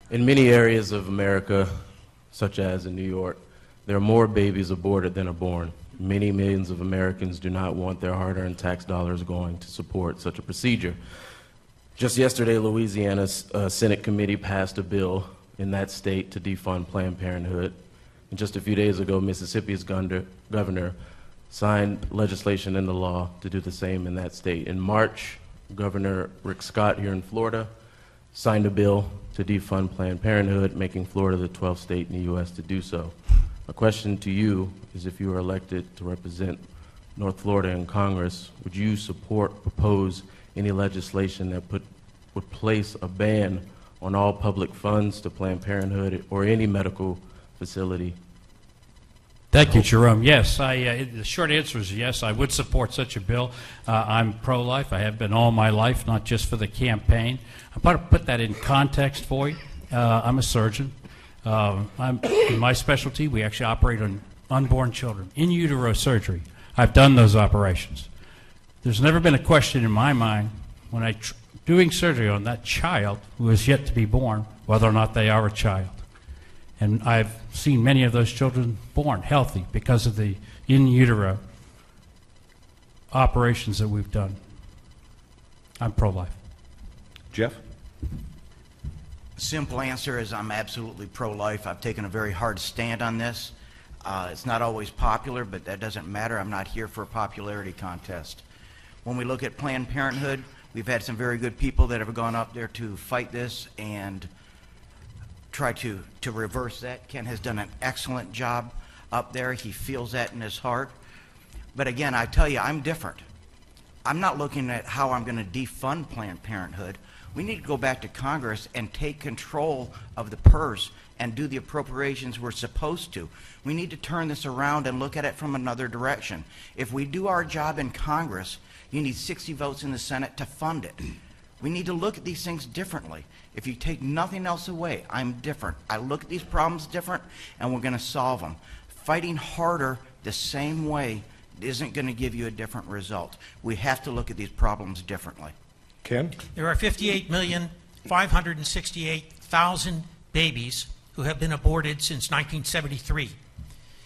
In many areas of America, such as in New York, there are more babies aborted than are born. Many millions of Americans do not want their hard-earned tax dollars going to support such a procedure. Just yesterday, Louisiana's Senate committee passed a bill in that state to defund Planned Parenthood. And just a few days ago, Mississippi's governor signed legislation into law to do the same in that state. In March, Governor Rick Scott here in Florida signed a bill to defund Planned Parenthood, making Florida the 12th state in the U.S. to do so. My question to you is, if you are elected to represent North Florida in Congress, would you propose any legislation that would place a ban on all public funds to Planned Parenthood or any medical facility? Thank you, Jerome. Yes, the short answer is yes. I would support such a bill. I'm pro-life. I have been all my life, not just for the campaign. I'm going to put that in context for you. I'm a surgeon. In my specialty, we actually operate on unborn children, in utero surgery. I've done those operations. There's never been a question in my mind when I'm doing surgery on that child who is yet to be born, whether or not they are a child. And I've seen many of those children born healthy because of the in utero operations that we've done. I'm pro-life. Jeff? Simple answer is I'm absolutely pro-life. I've taken a very hard stand on this. It's not always popular, but that doesn't matter. I'm not here for a popularity contest. When we look at Planned Parenthood, we've had some very good people that have gone up there to fight this and try to reverse that. Ken has done an excellent job up there. He feels that in his heart. But again, I tell you, I'm different. I'm not looking at how I'm going to defund Planned Parenthood. We need to go back to Congress and take control of the purse and do the appropriations we're supposed to. We need to turn this around and look at it from another direction. If we do our job in Congress, you need 60 votes in the Senate to fund it. We need to look at these things differently. If you take nothing else away, I'm different. I look at these problems different, and we're going to solve them. Fighting harder the same way isn't going to give you a different result. We have to look at these problems differently. Ken? There are 58,568,000 babies who have been aborted since 1973.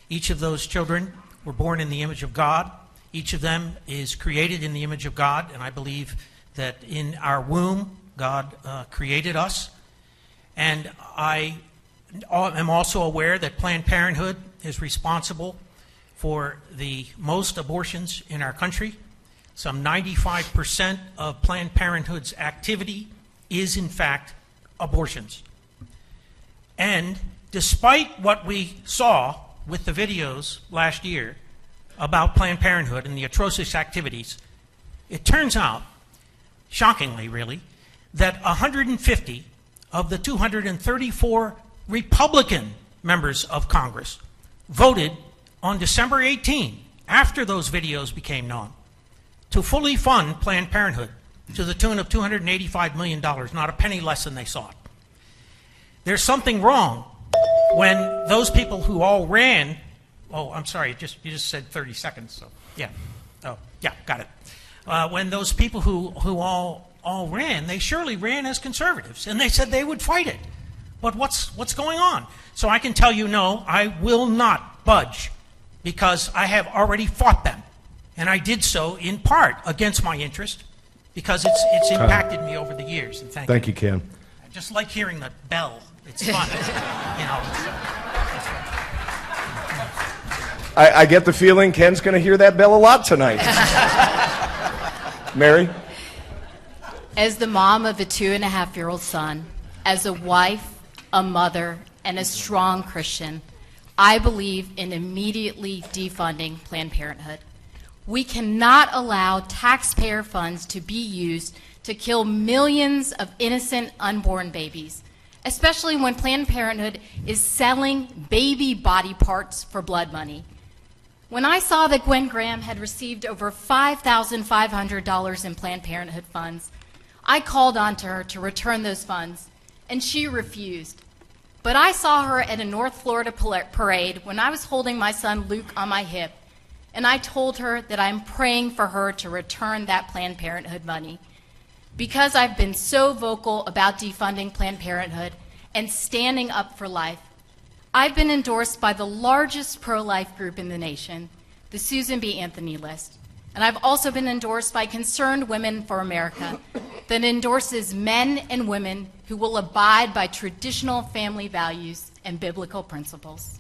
Each of those children were born in the image of God. Each of them is created in the image of God, and I believe that in our womb, God created us. And I am also aware that Planned Parenthood is responsible for the most abortions in our country. Some 95% of Planned Parenthood's activity is, in fact, abortions. And despite what we saw with the videos last year about Planned Parenthood and the atrocious activities, it turns out, shockingly really, that 150 of the 234 Republican members of Congress voted on December 18, after those videos became known, to fully fund Planned Parenthood to the tune of $285 million, not a penny less than they sought. There's something wrong when those people who all ran, oh, I'm sorry, you just said 30 seconds, so yeah. Oh, yeah, got it. When those people who all ran, they surely ran as conservatives, and they said they would fight it. But what's going on? So I can tell you, no, I will not budge, because I have already fought them. And I did so in part against my interest, because it's impacted me over the years. And thank you, Ken. I just like hearing the bell. It's fun. You know. I get the feeling Ken's going to hear that bell a lot tonight. Mary? As the mom of a 2.5-year-old son, as a wife, a mother, and a strong Christian, I believe in immediately defunding Planned Parenthood. We cannot allow taxpayer funds to be used to kill millions of innocent unborn babies, especially when Planned Parenthood is selling baby body parts for blood money. When I saw that Gwen Graham had received over $5,500 in Planned Parenthood funds, I called on to her to return those funds, and she refused. But I saw her at a North Florida parade when I was holding my son Luke on my hip, and I told her that I'm praying for her to return that Planned Parenthood money. Because I've been so vocal about defunding Planned Parenthood, and standing up for life. I've been endorsed by the largest pro-life group in the nation, the Susan B. Anthony List, and I've also been endorsed by Concerned Women for America that endorses men and women who will abide by traditional family values and biblical principles.